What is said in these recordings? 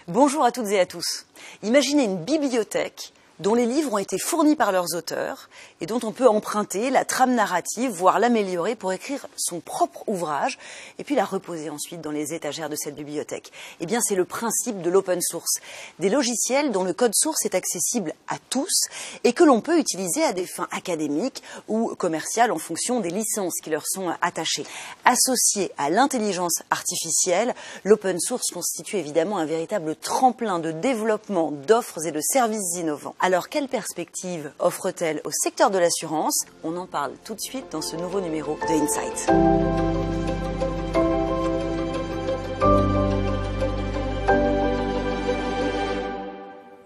Bonjour à toutes et à tous. Imaginez une bibliothèque dont les livres ont été fournis par leurs auteurs et dont on peut emprunter la trame narrative, voire l'améliorer pour écrire son propre ouvrage et puis la reposer ensuite dans les étagères de cette bibliothèque. Eh bien, c'est le principe de l'open source. Des logiciels dont le code source est accessible à tous et que l'on peut utiliser à des fins académiques ou commerciales en fonction des licences qui leur sont attachées. Associé à l'intelligence artificielle, l'open source constitue évidemment un véritable tremplin de développement d'offres et de services innovants. Alors, quelle perspective offre-t-elle au secteur de l'assurance? On en parle tout de suite dans ce nouveau numéro de Insight.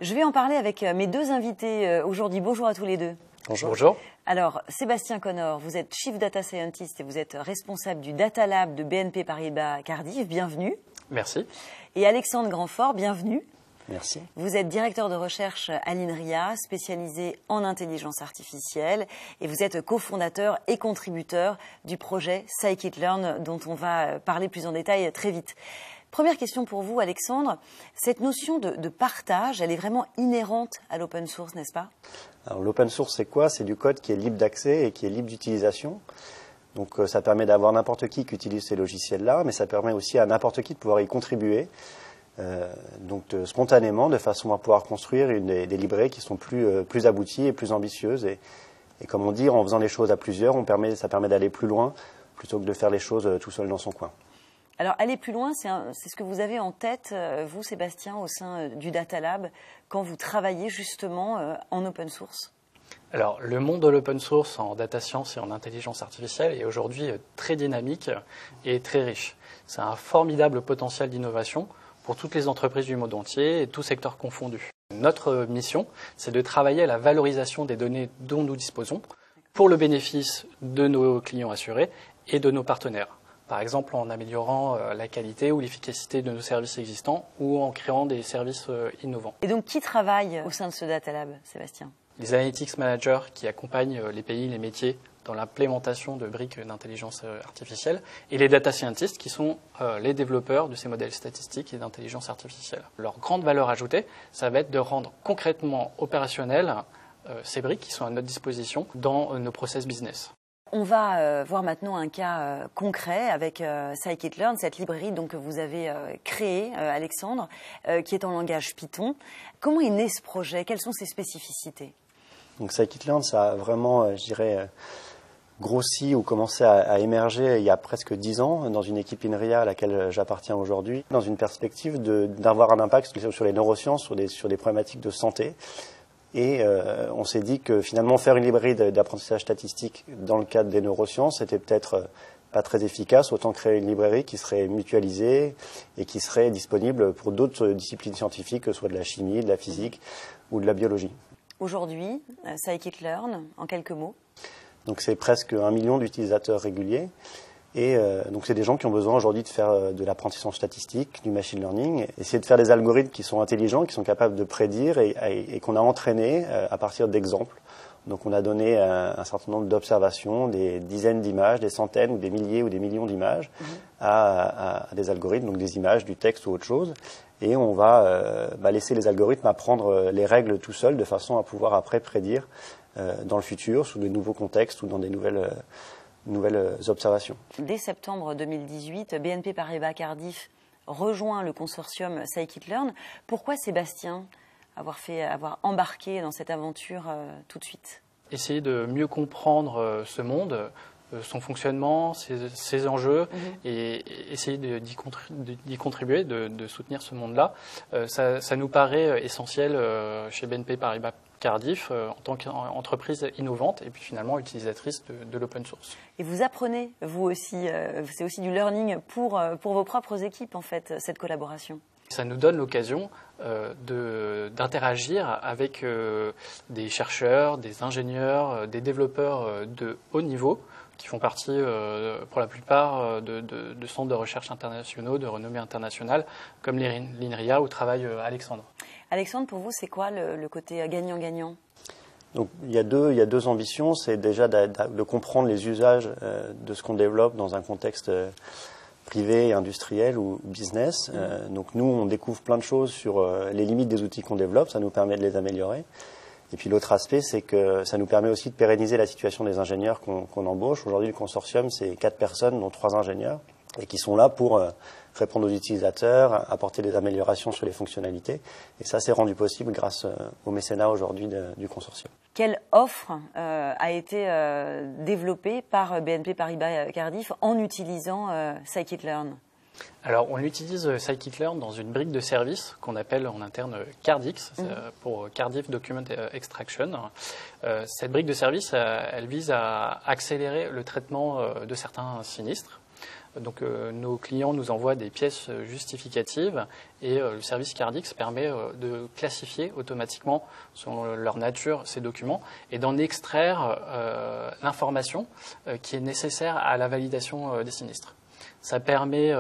Je vais en parler avec mes deux invités aujourd'hui. Bonjour à tous les deux. Bonjour. Bonjour. Alors, Sébastien Connor, vous êtes Chief Data Scientist et vous êtes responsable du Data Lab de BNP Paribas Cardiff. Bienvenue. Merci. Et Alexandre Grandfort, bienvenue. Merci. Vous êtes directeur de recherche à l'INRIA, spécialisé en intelligence artificielle, et vous êtes cofondateur et contributeur du projet Scikit-learn, dont on va parler plus en détail très vite. Première question pour vous, Alexandre. Cette notion de partage, elle est vraiment inhérente à l'open source, n'est-ce pas? Alors, l'open source, c'est quoi? C'est du code qui est libre d'accès et qui est libre d'utilisation. Donc, ça permet d'avoir n'importe qui utilise ces logiciels-là, mais ça permet aussi à n'importe qui de pouvoir y contribuer. Spontanément, de façon à pouvoir construire des librairies qui sont plus abouties et plus ambitieuses. Et comme on dit, en faisant les choses à plusieurs, ça permet d'aller plus loin plutôt que de faire les choses tout seul dans son coin. Alors, aller plus loin, c'est ce que vous avez en tête, vous, Sébastien, au sein du Data Lab, quand vous travaillez justement en open source? Alors, le monde de l'open source en data science et en intelligence artificielle est aujourd'hui très dynamique et très riche. C'est un formidable potentiel d'innovation pour toutes les entreprises du monde entier et tous secteurs confondus. Notre mission, c'est de travailler à la valorisation des données dont nous disposons pour le bénéfice de nos clients assurés et de nos partenaires. Par exemple, en améliorant la qualité ou l'efficacité de nos services existants ou en créant des services innovants. Et donc, qui travaille au sein de ce Data Lab, Sébastien? Les analytics managers qui accompagnent les pays, les métiers dans l'implémentation de briques d'intelligence artificielle et les data scientists qui sont les développeurs de ces modèles statistiques et d'intelligence artificielle. Leur grande valeur ajoutée, ça va être de rendre concrètement opérationnelles ces briques qui sont à notre disposition dans nos process business. On va voir maintenant un cas concret avec Scikit-learn, cette librairie donc, que vous avez créée, Alexandre, qui est en langage Python. Comment est né ce projet? Quelles sont ses spécificités? Donc Scikit-learn, ça a vraiment, je dirais, grossi ou commencé à émerger il y a presque 10 ans dans une équipe INRIA à laquelle j'appartiens aujourd'hui, dans une perspective d'avoir un impact sur les neurosciences, sur des problématiques de santé. Et on s'est dit que finalement faire une librairie d'apprentissage statistique dans le cadre des neurosciences, c'était peut-être pas très efficace, autant créer une librairie qui serait mutualisée et qui serait disponible pour d'autres disciplines scientifiques, que ce soit de la chimie, de la physique ou de la biologie. Aujourd'hui, Scikit-learn, en quelques mots. Donc c'est presque 1 million d'utilisateurs réguliers. Et donc c'est des gens qui ont besoin aujourd'hui de faire de l'apprentissage statistique, du machine learning, essayer de faire des algorithmes qui sont intelligents, qui sont capables de prédire et qu'on a entraînés à partir d'exemples. Donc on a donné un certain nombre d'observations, des dizaines d'images, des centaines ou des milliers ou des millions d'images à des algorithmes, donc des images, du texte ou autre chose. Et on va laisser les algorithmes apprendre les règles tout seuls de façon à pouvoir après prédire dans le futur, sous de nouveaux contextes ou dans des nouvelles observations. Dès septembre 2018, BNP Paribas Cardiff rejoint le consortium Scikit-learn. Pourquoi, Sébastien, avoir embarqué dans cette aventure tout de suite? Essayer de mieux comprendre ce monde, son fonctionnement, ses enjeux, et essayer d'y contribuer, de soutenir ce monde-là. Ça nous paraît essentiel chez BNP Paribas Cardiff en tant qu'entreprise innovante et puis finalement utilisatrice de l'open source. Et vous apprenez, vous aussi, c'est aussi du learning pour vos propres équipes en fait, cette collaboration. Ça nous donne l'occasion d'interagir avec des chercheurs, des ingénieurs, des développeurs de haut niveau qui font partie pour la plupart de centres de recherche internationaux, de renommée internationale, comme l'INRIA où travaille Alexandre. Alexandre, pour vous, c'est quoi le côté gagnant-gagnant? Donc, il y a deux ambitions. C'est déjà de comprendre les usages de ce qu'on développe dans un contexte privé et industriel ou business. Donc nous, on découvre plein de choses sur les limites des outils qu'on développe, ça nous permet de les améliorer. Et puis l'autre aspect, c'est que ça nous permet aussi de pérenniser la situation des ingénieurs qu'on embauche. Aujourd'hui, le consortium, c'est 4 personnes, dont 3 ingénieurs, et qui sont là pour répondre aux utilisateurs, apporter des améliorations sur les fonctionnalités. Et ça, c'est rendu possible grâce au mécénat aujourd'hui du consortium. Quelle offre a été développée par BNP Paribas Cardif en utilisant Scikit-learn ? Alors, on utilise Scikit-learn dans une brique de service qu'on appelle en interne Cardix, pour Cardiff Document Extraction. Cette brique de service, elle vise à accélérer le traitement de certains sinistres. Donc, nos clients nous envoient des pièces justificatives et le service Cardix permet de classifier automatiquement, selon leur nature, ces documents et d'en extraire l'information qui est nécessaire à la validation des sinistres. Ça permet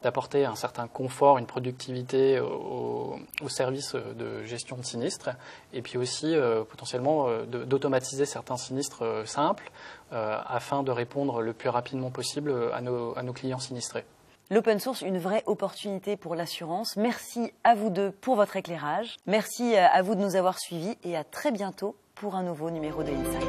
d'apporter un certain confort, une productivité au service de gestion de sinistres et puis aussi potentiellement d'automatiser certains sinistres simples afin de répondre le plus rapidement possible à nos clients sinistrés. L'open source, une vraie opportunité pour l'assurance. Merci à vous deux pour votre éclairage. Merci à vous de nous avoir suivis et à très bientôt pour un nouveau numéro de Insight.